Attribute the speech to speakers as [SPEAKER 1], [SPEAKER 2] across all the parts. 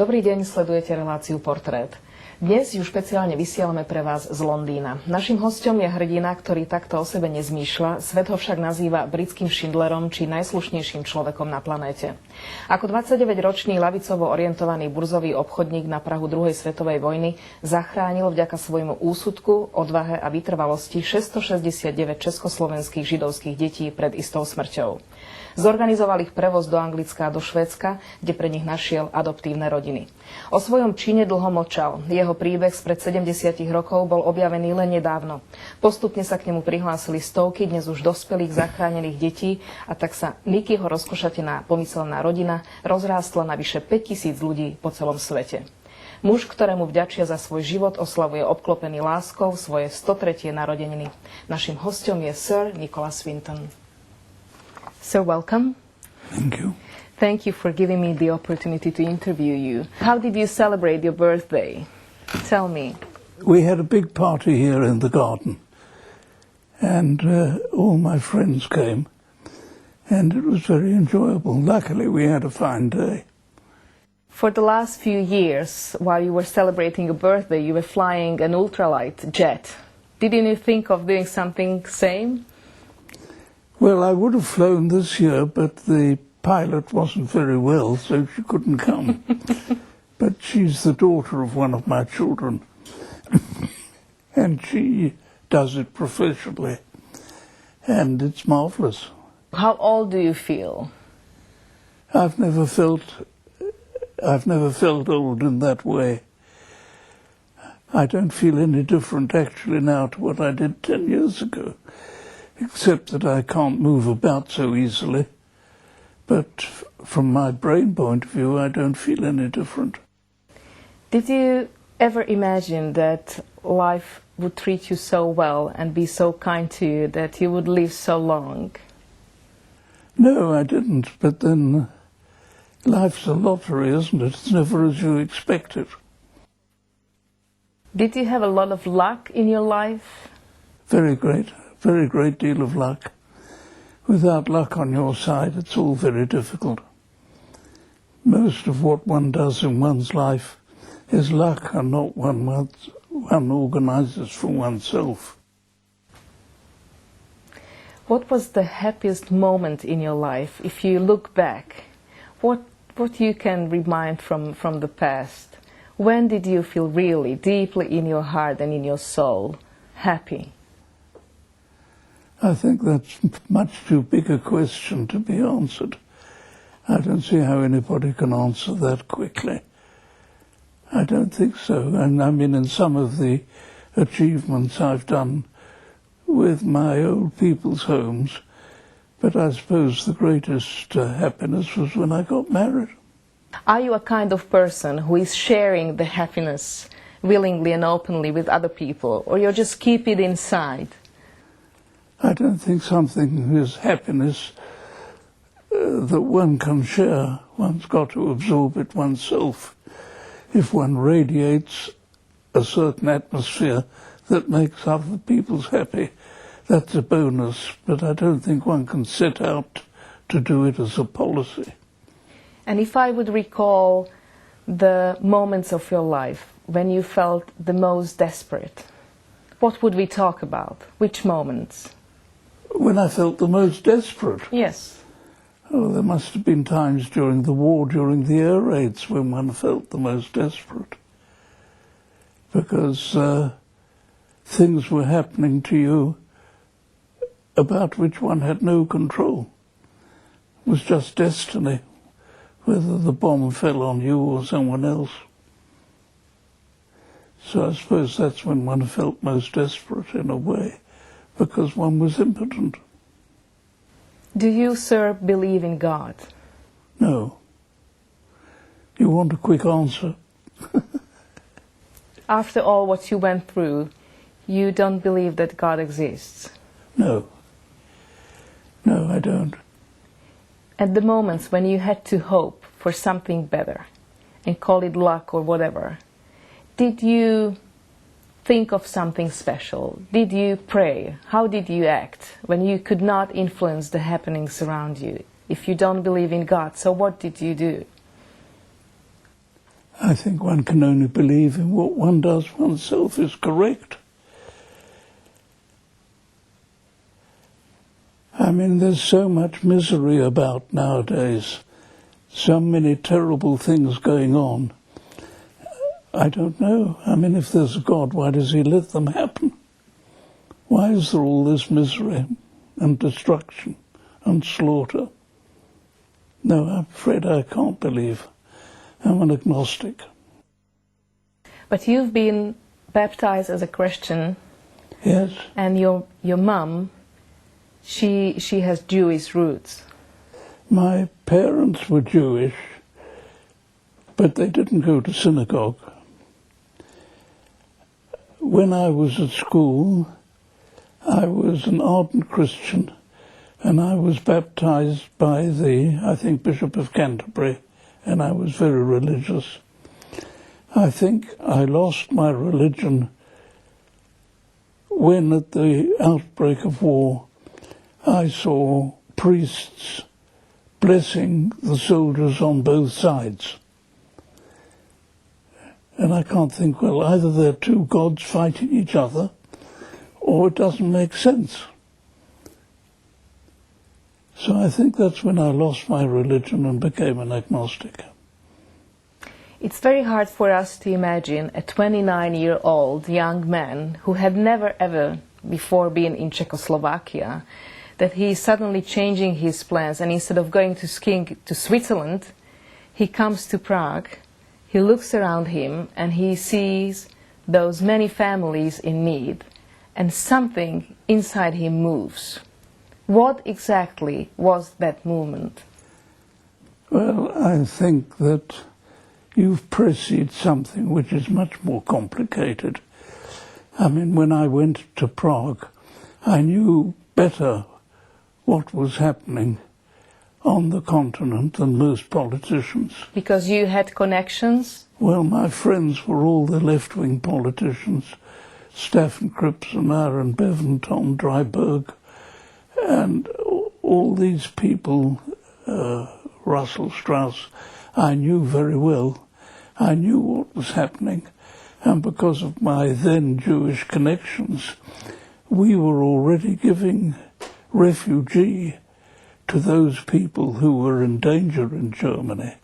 [SPEAKER 1] Dobrý deň, sledujete reláciu Portrét. Dnes ju špeciálne vysielame pre vás z Londýna. Naším hosťom je hrdina, ktorý takto o sebe nezmýšľa, svet ho však nazýva britským Schindlerom či najslušnejším človekom na planéte. Ako 29-ročný ľavicovo orientovaný burzový obchodník na prahu druhej svetovej vojny zachránil vďaka svojmu úsudku, odvahe a vytrvalosti 669 československých židovských detí pred istou smrťou. Zorganizoval ich prevoz do Anglicka a do Švédska, kde pre nich našiel adoptívne rodiny. O svojom čine dlho mlčal. Jeho príbeh spred 70 rokov bol objavený len nedávno. Postupne sa k nemu prihlásili stovky dnes už dospelých zachránených detí a tak sa Nickyho rozkošatená pomyselná rodina rozrástla na vyše 5000 ľudí po celom svete. Muž, ktorému vďačia za svoj život, oslavuje obklopený láskou svoje 103. narodeniny. Naším hosťom je Sir Nicholas Winton. Sir, welcome.
[SPEAKER 2] Thank you.
[SPEAKER 1] Thank you for giving me the opportunity to interview you. How did you celebrate your birthday? Tell me.
[SPEAKER 2] We had a big party here in the garden, and all my friends came, and it was very enjoyable. Luckily, we had a fine day.
[SPEAKER 1] For the last few years, while you were celebrating your birthday, you were flying an ultralight jet. Didn't you think of doing something same?
[SPEAKER 2] Well, I would have flown this year, but the pilot wasn't very well, so she couldn't come. But she's the daughter of one of my children, and she does it professionally, and it's marvelous.
[SPEAKER 1] How old do you feel?
[SPEAKER 2] I've never felt old in that way. I don't feel any different actually now to what I did 10 years ago, except that I can't move about so easily. But from my brain point of view, I don't feel any different.
[SPEAKER 1] Did you ever imagine that life would treat you so well and be so kind to you that you would live so long?
[SPEAKER 2] No, I didn't. But then life's a lottery, isn't it? It's never as you expect it.
[SPEAKER 1] Did you have a lot of luck in your life?
[SPEAKER 2] Very great deal of luck. Without luck on your side, it's all very difficult. Most of what one does in one's life is luck and not one organizes for oneself.
[SPEAKER 1] What was the happiest moment in your life? If you look back, what you can remind from the past? When did you feel really deeply in your heart and in your soul happy?
[SPEAKER 2] I think that's much too big a question to be answered. I don't see how anybody can answer that quickly. I don't think so. And I mean, in some of the achievements I've done with my old people's homes, but I suppose the greatest happiness was when I got married.
[SPEAKER 1] Are you a kind of person who is sharing the happiness willingly and openly with other people, or you just keep it inside?
[SPEAKER 2] I don't think something is happiness that one can share. One's got to absorb it oneself. If one radiates a certain atmosphere that makes other people happy, that's a bonus, but I don't think one can set out to do it as a policy.
[SPEAKER 1] And if I would recall the moments of your life when you felt the most desperate, what would we talk about? Which moments?
[SPEAKER 2] When I felt the most desperate?
[SPEAKER 1] Yes.
[SPEAKER 2] Oh, there must have been times during the war, during the air raids, when one felt the most desperate. Because things were happening to you about which one had no control. It was just destiny, whether the bomb fell on you or someone else. So I suppose that's when one felt most desperate in a way, because one was impotent.
[SPEAKER 1] Do you, sir, believe in God?
[SPEAKER 2] No. You want a quick answer?
[SPEAKER 1] After all what you went through, you don't believe that God exists?
[SPEAKER 2] No. No, I don't.
[SPEAKER 1] At the moments when you had to hope for something better, and call it luck or whatever, did you think of something special? Did you pray? How did you act when you could not influence the happenings around you? If you don't believe in God, so what did you do?
[SPEAKER 2] I think one can only believe in what one does oneself is correct. I mean, there's so much misery about nowadays, so many terrible things going on. I don't know. I mean, if there's a God, why does he let them happen? Why is there all this misery and destruction and slaughter? No, I'm afraid I can't believe. I'm an agnostic.
[SPEAKER 1] But you've been baptized as a Christian.
[SPEAKER 2] Yes.
[SPEAKER 1] And your mum, she has Jewish roots.
[SPEAKER 2] My parents were Jewish, but they didn't go to synagogue. When I was at school, I was an ardent Christian, and I was baptized by the, I think, Bishop of Canterbury, and I was very religious. I think I lost my religion when, at the outbreak of war, I saw priests blessing the soldiers on both sides. And I can't think, well, either they're two gods fighting each other, or it doesn't make sense. So I think that's when I lost my religion and became an agnostic.
[SPEAKER 1] It's very hard for us to imagine a 29-year-old young man who had never ever before been in Czechoslovakia, that he is suddenly changing his plans, and instead of going to skiing to Switzerland, he comes to Prague, he looks around him and he sees those many families in need, and something inside him moves. What exactly was that movement?
[SPEAKER 2] Well, I think that you've perceived something which is much more complicated. I mean, when I went to Prague, I knew better what was happening on the continent than most politicians.
[SPEAKER 1] Because you had connections?
[SPEAKER 2] Well, my friends were all the left-wing politicians, Stefan Kripsen, Aaron Bevan, Tom Dryberg, and all these people, Russell Strauss, I knew very well. I knew what was happening, and because of my then Jewish connections, we were already giving refugee to those people who were in danger in Germany.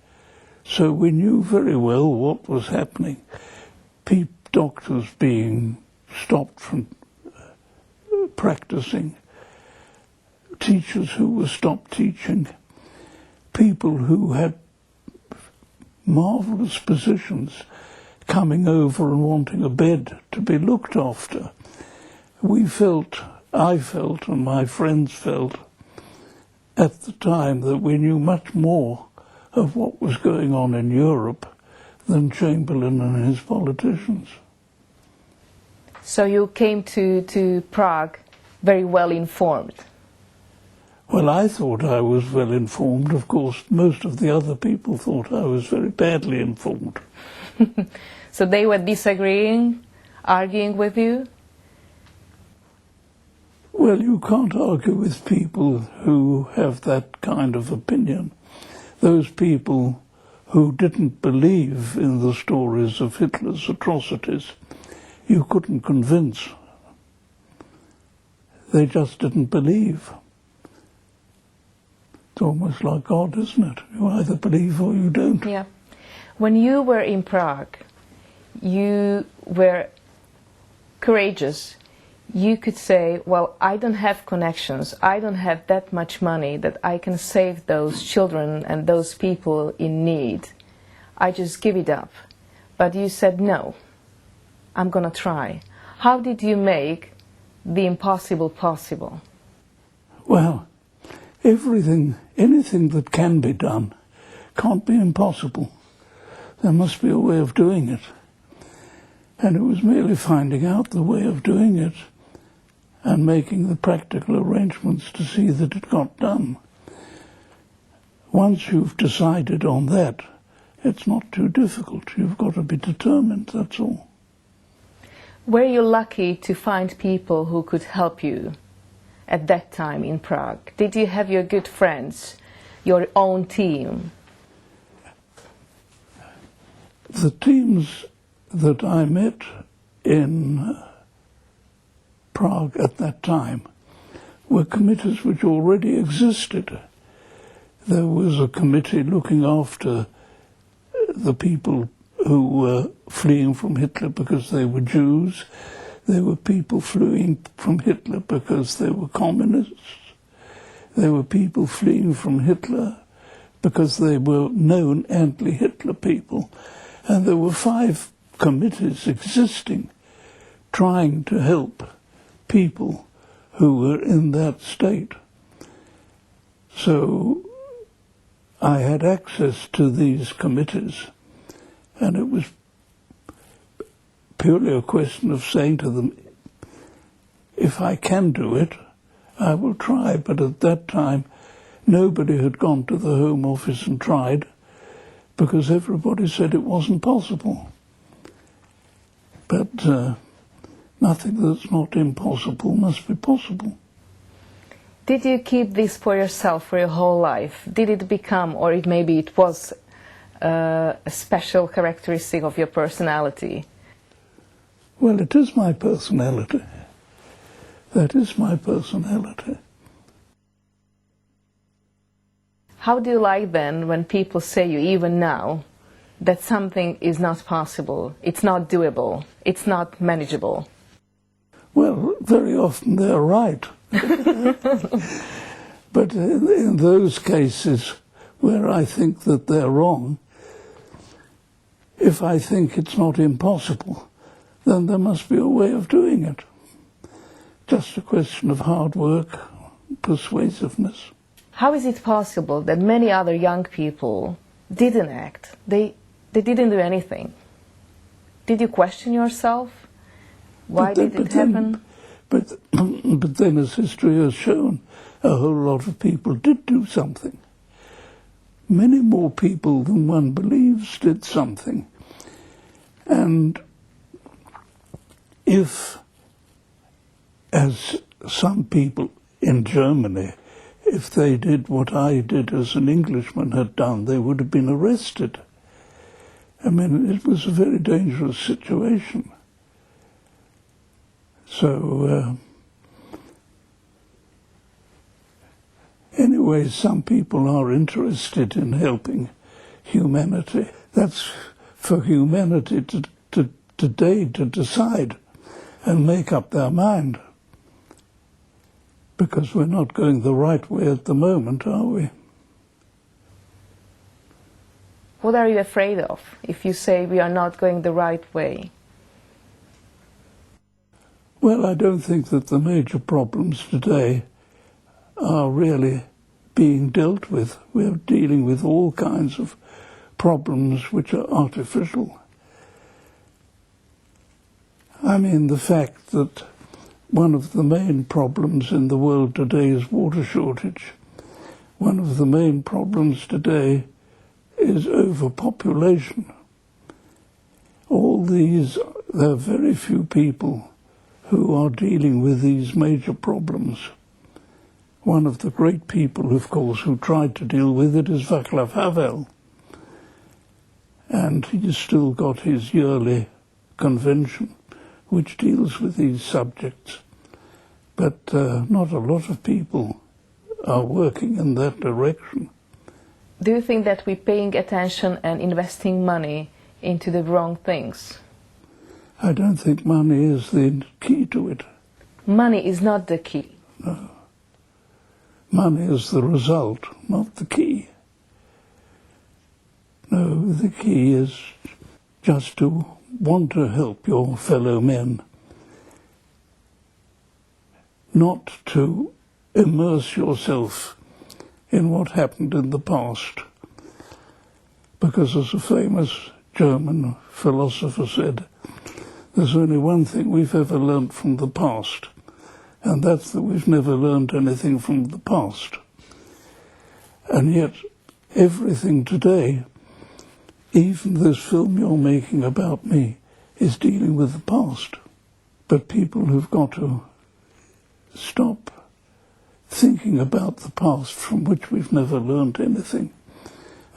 [SPEAKER 2] So we knew very well what was happening. Doctors being stopped from practicing, teachers who were stopped teaching, people who had marvellous positions coming over and wanting a bed to be looked after. I felt, and my friends felt, at the time that we knew much more of what was going on in Europe than Chamberlain and his politicians.
[SPEAKER 1] So you came to Prague very well informed?
[SPEAKER 2] Well, I thought I was well informed. Of course, most of the other people thought I was very badly informed.
[SPEAKER 1] So they were disagreeing, arguing with you?
[SPEAKER 2] Well, you can't argue with people who have that kind of opinion. Those people who didn't believe in the stories of Hitler's atrocities, you couldn't convince. They just didn't believe. It's almost like God, isn't it? You either believe or you don't.
[SPEAKER 1] Yeah. When you were in Prague, you were courageous. You could say, well, I don't have connections, I don't have that much money that I can save those children and those people in need. I just give it up. But you said, no, I'm going to try. How did you make the impossible possible?
[SPEAKER 2] Well, anything that can be done can't be impossible. There must be a way of doing it. And it was merely finding out the way of doing it and making the practical arrangements to see that it got done. Once you've decided on that, it's not too difficult. You've got to be determined, that's all.
[SPEAKER 1] Were you lucky to find people who could help you at that time in Prague? Did you have your good friends, your own team?
[SPEAKER 2] The teams that I met in Prague at that time were committees which already existed. There was a committee looking after the people who were fleeing from Hitler because they were Jews. There were people fleeing from Hitler because they were communists. There were people fleeing from Hitler because they were known anti-Hitler people. And there were 5 committees existing trying to help people who were in that state. So I had access to these committees, and it was purely a question of saying to them, if I can do it, I will try. But at that time, nobody had gone to the Home Office and tried, because everybody said it wasn't possible. But nothing that's not impossible must be possible.
[SPEAKER 1] Did you keep this for yourself for your whole life? Did it become, or maybe it was a special characteristic of your personality?
[SPEAKER 2] Well, it is my personality. That is my personality.
[SPEAKER 1] How do you like then when people say you, even now, that something is not possible, it's not doable, it's not manageable?
[SPEAKER 2] Well, very often they're right. But in those cases where I think that they're wrong, if I think it's not impossible, then there must be a way of doing it. Just a question of hard work, persuasiveness.
[SPEAKER 1] How is it possible that many other young people didn't act? They didn't do anything. Did you question yourself? Why did it happen?
[SPEAKER 2] But then, as history has shown, a whole lot of people did do something. Many more people than one believes did something. And if, as some people in Germany, if they did what I did as an Englishman had done, they would have been arrested. I mean, it was a very dangerous situation. So, anyway, some people are interested in helping humanity. That's for humanity today to decide and make up their mind. Because we're not going the right way at the moment, are we?
[SPEAKER 1] What are you afraid of if you say we are not going the right way?
[SPEAKER 2] Well, I don't think that the major problems today are really being dealt with. We're dealing with all kinds of problems which are artificial. I mean, the fact that one of the main problems in the world today is water shortage. One of the main problems today is overpopulation. All these, there are very few people who are dealing with these major problems. One of the great people, of course, who tried to deal with it is Václav Havel. And he's still got his yearly convention, which deals with these subjects. But not a lot of people are working in that direction.
[SPEAKER 1] Do you think that we're paying attention and investing money into the wrong things?
[SPEAKER 2] I don't think money is the key to it.
[SPEAKER 1] Money is not the key.
[SPEAKER 2] No. Money is the result, not the key. No, the key is just to want to help your fellow men, not to immerse yourself in what happened in the past. Because as a famous German philosopher said, there's only one thing we've ever learnt from the past, and that's that we've never learnt anything from the past. And yet, everything today, even this film you're making about me, is dealing with the past. But people have got to stop thinking about the past from which we've never learnt anything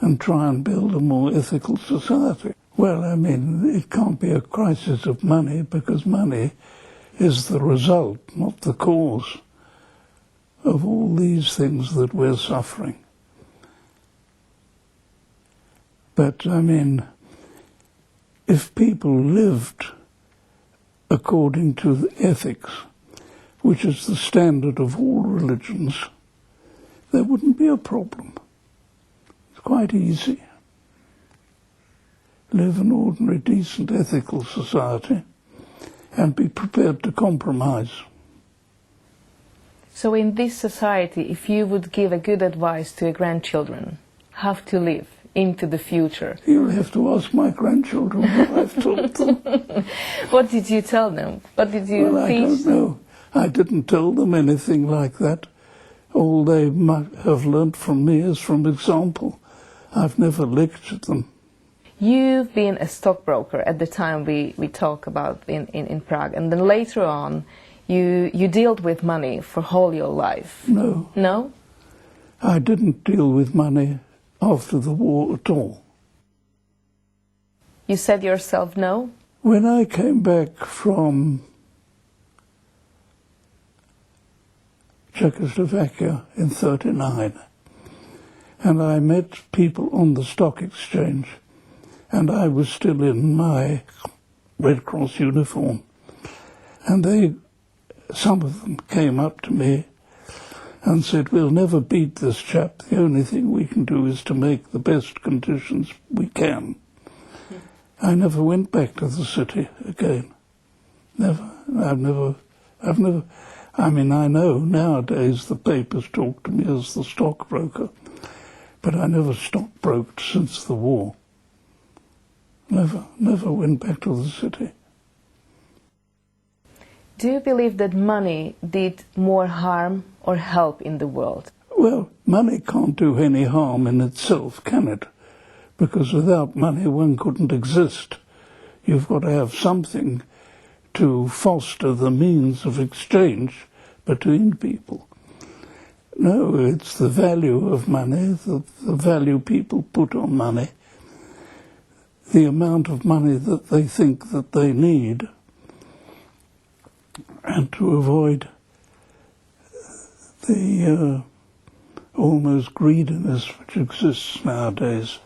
[SPEAKER 2] and try and build a more ethical society. Well, I mean, it can't be a crisis of money because money is the result, not the cause, of all these things that we're suffering. But, I mean, if people lived according to the ethics, which is the standard of all religions, there wouldn't be a problem. It's quite easy. Live an ordinary, decent, ethical society and be prepared to compromise.
[SPEAKER 1] So in this society, if you would give a good advice to your grandchildren, how to live into the future?
[SPEAKER 2] You'll have to ask my grandchildren what I've taught them.
[SPEAKER 1] What did you tell them? What did you
[SPEAKER 2] Well,
[SPEAKER 1] teach?
[SPEAKER 2] I don't know. I didn't tell them anything like that. All they might have learnt from me is from example. I've never lectured them.
[SPEAKER 1] You've been a stockbroker at the time we talk about in Prague, and then later on you dealt with money for whole your life.
[SPEAKER 2] No.
[SPEAKER 1] No?
[SPEAKER 2] I didn't deal with money after the war at all.
[SPEAKER 1] You said yourself no?
[SPEAKER 2] When I came back from Czechoslovakia in '39, and I met people on the stock exchange, and I was still in my Red Cross uniform, and some of them came up to me and said, "We'll never beat this chap. The only thing we can do is to make the best conditions we can." I never went back to the city again. Never. I mean, I know nowadays the papers talk to me as the stockbroker, but I never stockbroked since the war. Never went back to the city.
[SPEAKER 1] Do you believe that money did more harm or help in the world?
[SPEAKER 2] Well, money can't do any harm in itself, can it? Because without money one couldn't exist. You've got to have something to foster the means of exchange between people. No, it's the value of money, the value people put on money, the amount of money that they think that they need, and to avoid the almost greediness which exists nowadays,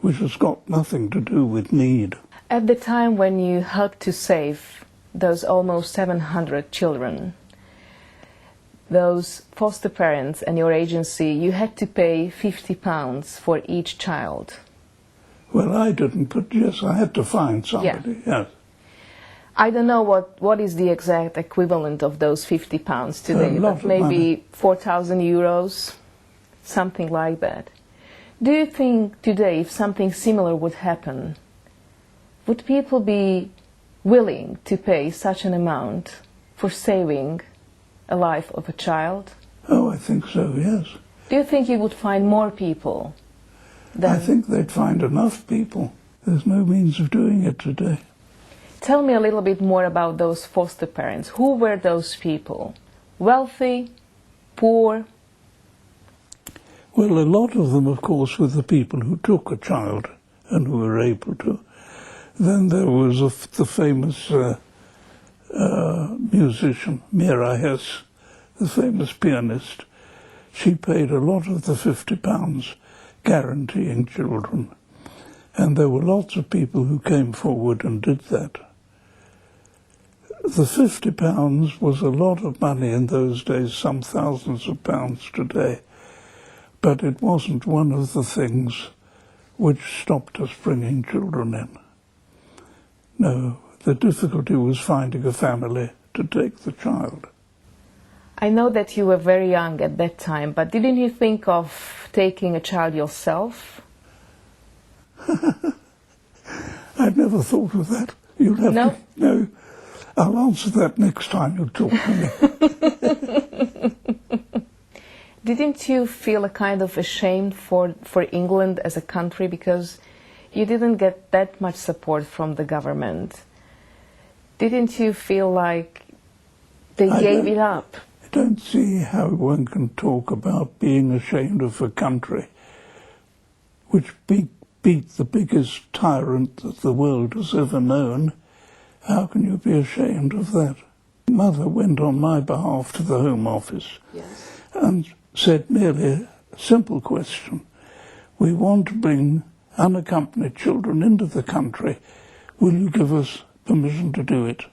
[SPEAKER 2] which has got nothing to do with need.
[SPEAKER 1] At the time when you helped to save those almost 700 children, those foster parents and your agency, you had to pay £50 for each child.
[SPEAKER 2] Well, I didn't, but yes, I had to find somebody, yes.
[SPEAKER 1] I don't know what is the exact equivalent of those £50 today, but maybe 4,000 euros, something like that. Do you think today, if something similar would happen, would people be willing to pay such an amount for saving a life of a child?
[SPEAKER 2] Oh, I think so, yes.
[SPEAKER 1] Do you think you would find more people?
[SPEAKER 2] I think they'd find enough people. There's no means of doing it today.
[SPEAKER 1] Tell me a little bit more about those foster parents. Who were those people? Wealthy? Poor?
[SPEAKER 2] Well, a lot of them, of course, were the people who took a child and who were able to. Then there was the famous musician, Mira Hess, the famous pianist. She paid a lot of the £50 guaranteeing children. And there were lots of people who came forward and did that. The £50 was a lot of money in those days, some thousands of pounds today. But it wasn't one of the things which stopped us bringing children in. No, the difficulty was finding a family to take the child.
[SPEAKER 1] I know that you were very young at that time, but didn't you think of taking a child yourself?
[SPEAKER 2] I'd never thought of that. You'll have
[SPEAKER 1] No?
[SPEAKER 2] to... No, I'll answer that next time you talk to me.
[SPEAKER 1] Didn't you feel a kind of ashamed for England as a country because you didn't get that much support from the government? Didn't you feel like they gave it up?
[SPEAKER 2] I don't see how one can talk about being ashamed of a country which beat the biggest tyrant that the world has ever known, how can you be ashamed of that? Mother went on my behalf to the Home Office and said merely a simple question. We want to bring unaccompanied children into the country. Will you give us permission to do it?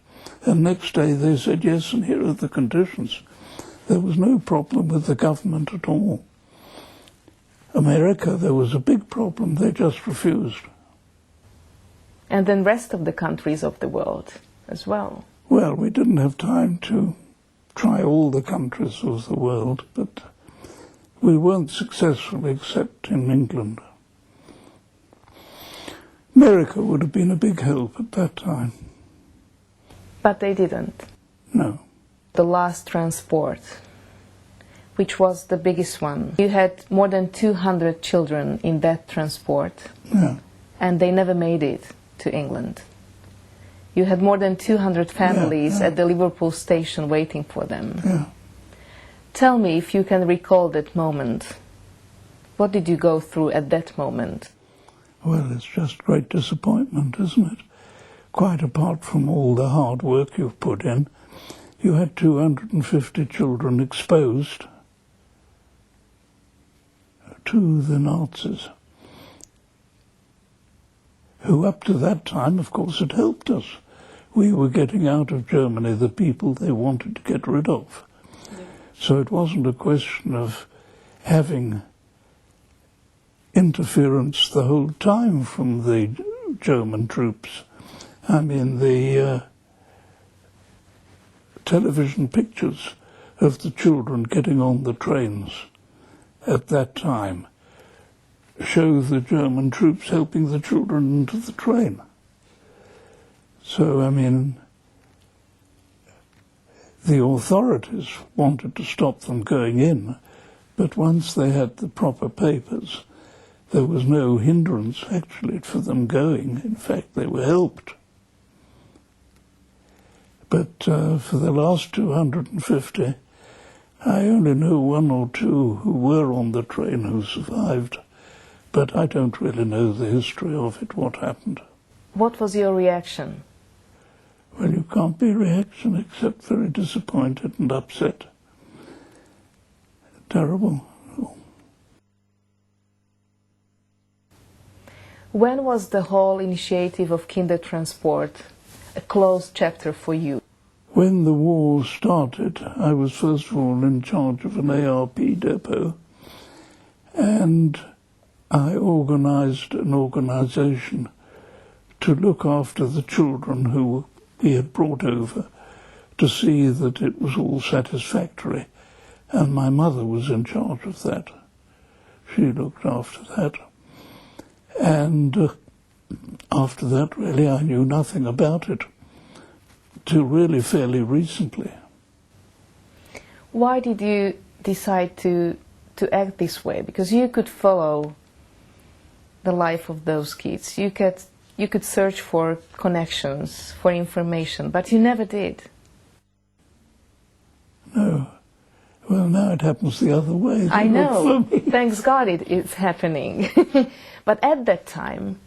[SPEAKER 2] And next day they said yes, and here are the conditions. There was no problem with the government at all. America, there was a big problem. They just refused.
[SPEAKER 1] And then rest of the countries of the world as well.
[SPEAKER 2] Well, we didn't have time to try all the countries of the world, but we weren't successful except in England. America would have been a big help at that time.
[SPEAKER 1] But they didn't.
[SPEAKER 2] No.
[SPEAKER 1] The last transport, which was the biggest one. You had more than 200 children in that transport.
[SPEAKER 2] Yeah.
[SPEAKER 1] And they never made it to England. You had more than 200 families at the Liverpool station waiting for them.
[SPEAKER 2] Yeah.
[SPEAKER 1] Tell me if you can recall that moment. What did you go through at that moment?
[SPEAKER 2] Well, it's just great disappointment, isn't it? Quite apart from all the hard work you've put in, you had 250 children exposed to the Nazis, who up to that time, of course, had helped us. We were getting out of Germany the people they wanted to get rid of. Yeah. So it wasn't a question of having interference the whole time from the German troops. I mean, the television pictures of the children getting on the trains at that time show the German troops helping the children into the train. So, I mean, the authorities wanted to stop them going in, but once they had the proper papers, there was no hindrance actually for them going. In fact, they were helped. But for the last 250, I only know one or two who were on the train who survived, but I don't really know the history of it, what happened.
[SPEAKER 1] What was your reaction?
[SPEAKER 2] Well, you can't be reaction except very disappointed and upset. Terrible.
[SPEAKER 1] When was the whole initiative of Kindertransport a closed chapter for you?
[SPEAKER 2] When the war started, I was first of all in charge of an ARP depot, and I organised an organisation to look after the children who we had brought over, to see that it was all satisfactory, and my mother was in charge of that. She looked after that. And after that, really, I knew nothing about it, till really fairly recently.
[SPEAKER 1] Why did you decide to act this way? Because you could follow the life of those kids. You could search for connections, for information, but you never did.
[SPEAKER 2] No. Well, now it happens the other way.
[SPEAKER 1] I know. Thanks God it is happening. But at that time,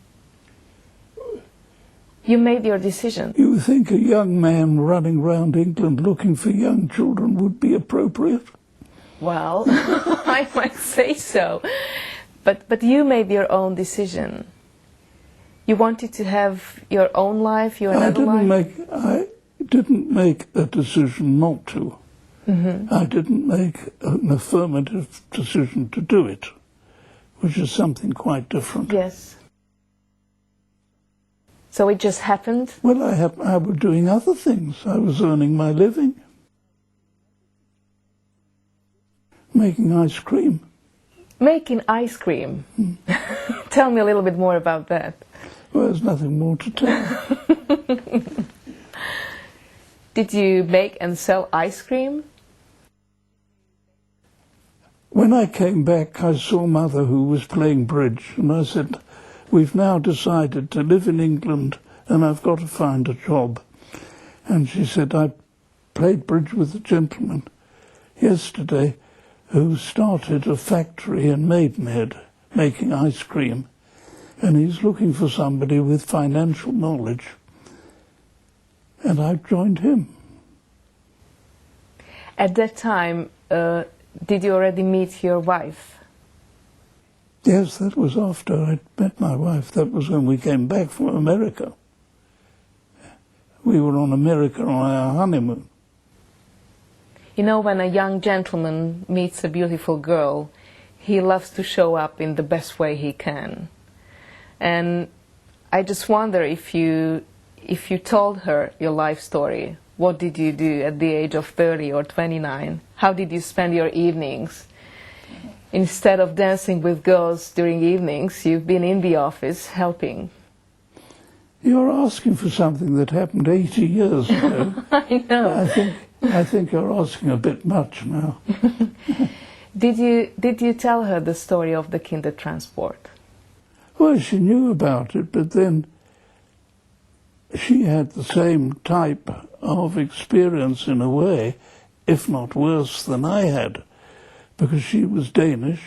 [SPEAKER 1] you made your decision.
[SPEAKER 2] You think a young man running around England looking for young children would be appropriate?
[SPEAKER 1] Well, I might say so. But you made your own decision. You wanted to have your own life, your another life?
[SPEAKER 2] I didn't make a decision not to. Mm-hmm. I didn't make an affirmative decision to do it, which is something quite different.
[SPEAKER 1] Yes. So it just happened?
[SPEAKER 2] Well, I was doing other things. I was earning my living, making ice cream.
[SPEAKER 1] Making ice cream? Tell me a little bit more about that.
[SPEAKER 2] Well, there's nothing more to tell.
[SPEAKER 1] Did you make and sell ice cream?
[SPEAKER 2] When I came back, I saw Mother, who was playing bridge, and I said, we've now decided to live in England and I've got to find a job. And she said, I played bridge with a gentleman yesterday who started a factory in Maidenhead making ice cream. and he's looking for somebody with financial knowledge, and I've joined him.
[SPEAKER 1] At that time, did you already meet your wife?
[SPEAKER 2] Yes, that was after I'd met my wife. That was when we came back from America. We were on America on our honeymoon.
[SPEAKER 1] You know, when a young gentleman meets a beautiful girl, he loves to show up in the best way he can. And I just wonder if you told her your life story. What did you do at the age of 30 or 29? How did you spend your evenings? Instead of dancing with girls during evenings, you've been in the office helping.
[SPEAKER 2] You're asking for something that happened 80 years ago.
[SPEAKER 1] I know.
[SPEAKER 2] I think you're asking a bit much now.
[SPEAKER 1] Did you tell her the story of the Kindertransport?
[SPEAKER 2] Well, she knew about it, but then she had the same type of experience in a way, if not worse than I had, because she was Danish.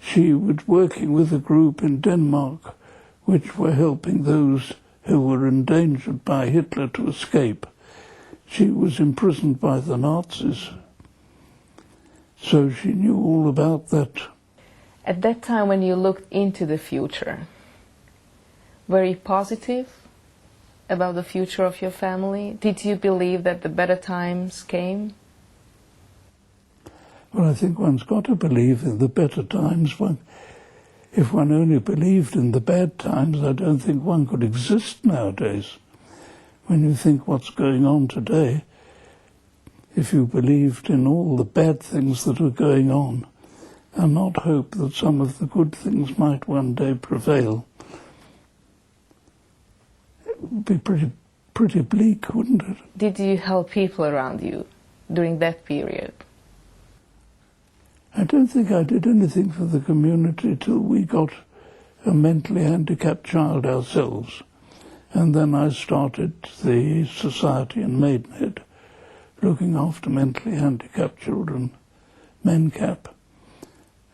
[SPEAKER 2] She was working with a group in Denmark which were helping those who were endangered by Hitler to escape. She was imprisoned by the Nazis, so she knew all about that.
[SPEAKER 1] At that time, when you looked into the future, were you positive about the future of your family? Did you believe that the better times came?
[SPEAKER 2] Well, I think one's got to believe in the better times. If one only believed in the bad times, I don't think one could exist nowadays. When you think what's going on today, if you believed in all the bad things that are going on and not hope that some of the good things might one day prevail, it would be pretty bleak, wouldn't it?
[SPEAKER 1] Did you help people around you during that period?
[SPEAKER 2] I don't think I did anything for the community till we got a mentally handicapped child ourselves. And then I started the society in Maidenhead, looking after mentally handicapped children, MenCap.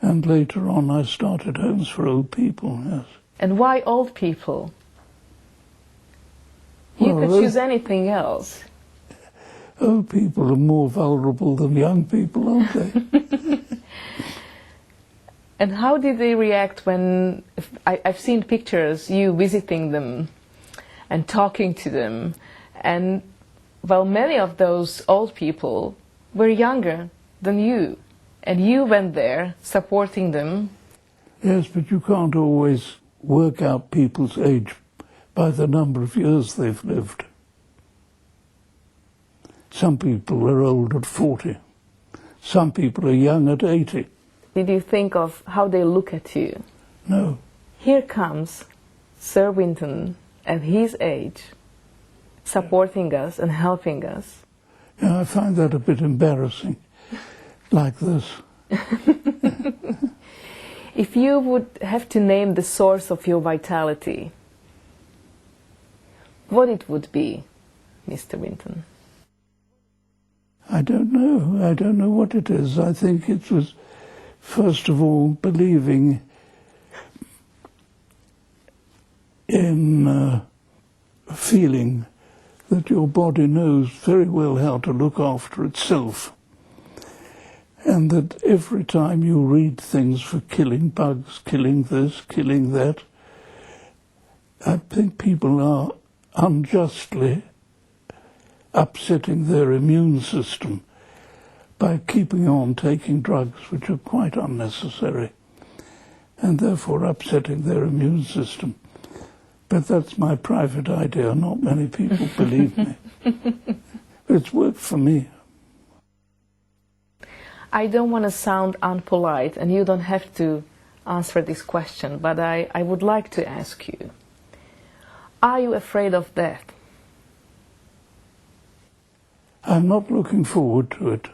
[SPEAKER 2] And later on I started homes for old people, yes.
[SPEAKER 1] And why old people? You could choose anything else.
[SPEAKER 2] Old people are more vulnerable than young people, aren't they?
[SPEAKER 1] And how did they react when, I've seen pictures, you visiting them and talking to them, and well, many of those old people were younger than you, and you went there supporting them.
[SPEAKER 2] Yes, but you can't always work out people's age by the number of years they've lived. Some people are old at 40. Some people are young at 80.
[SPEAKER 1] Did you think of how they look at you?
[SPEAKER 2] No.
[SPEAKER 1] Here comes Sir Winton at his age, supporting us and helping us.
[SPEAKER 2] Yeah, I find that a bit embarrassing, like this.
[SPEAKER 1] If you would have to name the source of your vitality, what it would be, Mr. Winton?
[SPEAKER 2] I don't know. I don't know what it is. I think it was, first of all, believing in a feeling that your body knows very well how to look after itself, and that every time you read things for killing bugs, killing this, killing that, I think people are unjustly upsetting their immune system by keeping on taking drugs which are quite unnecessary, and therefore upsetting their immune system. But that's my private idea. Not many people believe me. But it's worked for me.
[SPEAKER 1] I don't want to sound unpolite, and you don't have to answer this question, but I would like to ask you, are you afraid of death?
[SPEAKER 2] I'm not looking forward to it.